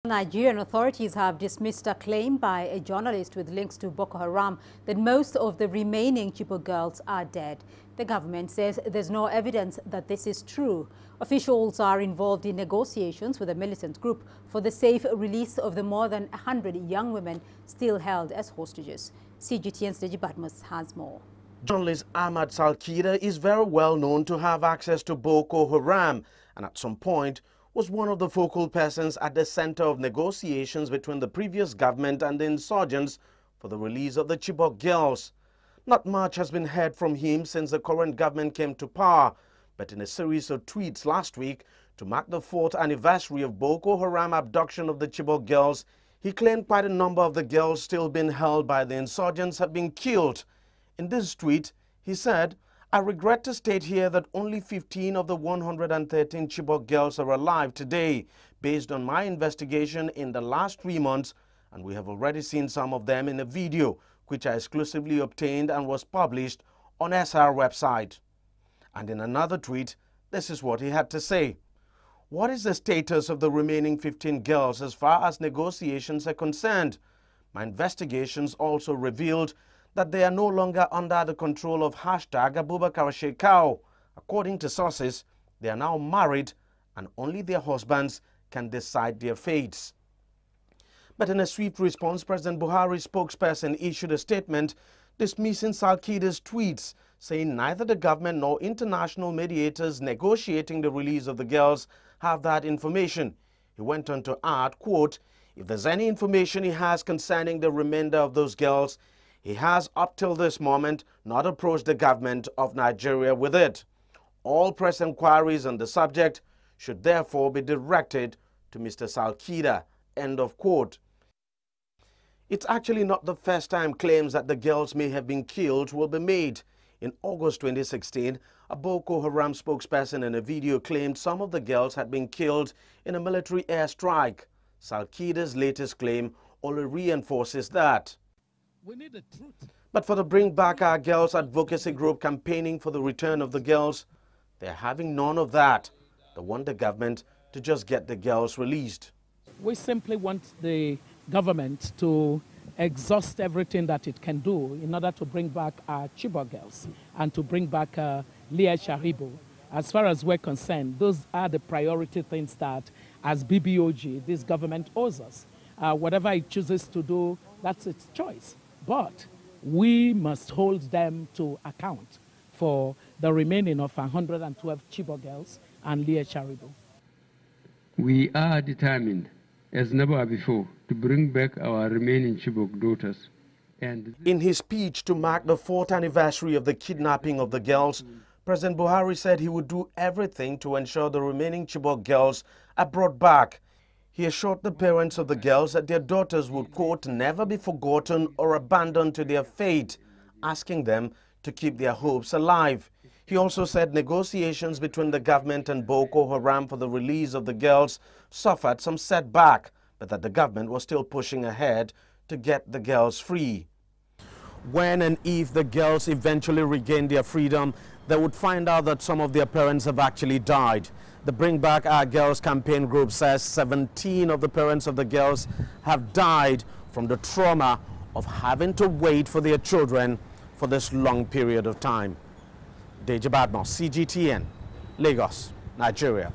Nigerian authorities have dismissed a claim by a journalist with links to Boko Haram that most of the remaining Chibok girls are dead. The government says there's no evidence that this is true. Officials are involved in negotiations with a militant group for the safe release of the more than 100 young women still held as hostages. CGTN's Deji Badmus has more. Journalist Ahmad Salkida is very well known to have access to Boko Haram and at some point was one of the focal persons at the center of negotiations between the previous government and the insurgents for the release of the Chibok girls. Not much has been heard from him since the current government came to power, but in a series of tweets last week to mark the 4th anniversary of Boko Haram abduction of the Chibok girls, he claimed quite a number of the girls still being held by the insurgents have been killed. In this tweet, he said, "I regret to state here that only 15 of the 113 Chibok girls are alive today, based on my investigation in the last 3 months, and we have already seen some of them in a video, which I exclusively obtained and was published on SR website." And in another tweet, this is what he had to say. "What is the status of the remaining 15 girls as far as negotiations are concerned? My investigations also revealed that they are no longer under the control of #Abubakar Shekau. According to sources, they are now married and only their husbands can decide their fates." But in a swift response, President Buhari's spokesperson issued a statement dismissing Salkida's tweets, saying neither the government nor international mediators negotiating the release of the girls have that information. He went on to add, quote, "If there's any information he has concerning the remainder of those girls, he has up till this moment not approached the government of Nigeria with it. All press inquiries on the subject should therefore be directed to Mr. Salkida." End of quote. It's actually not the first time claims that the girls may have been killed will be made. In August 2016, a Boko Haram spokesperson in a video claimed some of the girls had been killed in a military airstrike. Salkida's latest claim only reinforces that. We need the truth. But for the Bring Back Our Girls advocacy group campaigning for the return of the girls, they're having none of that. They want the government to just get the girls released. We simply want the government to exhaust everything that it can do in order to bring back our Chibok girls and to bring back Leah Sharibu. As far as we're concerned, those are the priority things that, as BBOG, this government owes us. Whatever it chooses to do, that's its choice. But we must hold them to account for the remaining of 112 Chibok girls and Leah Sharibu. We are determined, as never before, to bring back our remaining Chibok daughters. And in his speech to mark the 4th anniversary of the kidnapping of the girls, President Buhari said he would do everything to ensure the remaining Chibok girls are brought back. He assured the parents of the girls that their daughters would, quote, never be forgotten or abandoned to their fate, asking them to keep their hopes alive. He also said negotiations between the government and Boko Haram for the release of the girls suffered some setback, but that the government was still pushing ahead to get the girls free. When and if the girls eventually regain their freedom, they would find out that some of their parents have actually died. The Bring Back Our Girls campaign group says 17 of the parents of the girls have died from the trauma of having to wait for their children for this long period of time. Deji, CGTN, Lagos, Nigeria.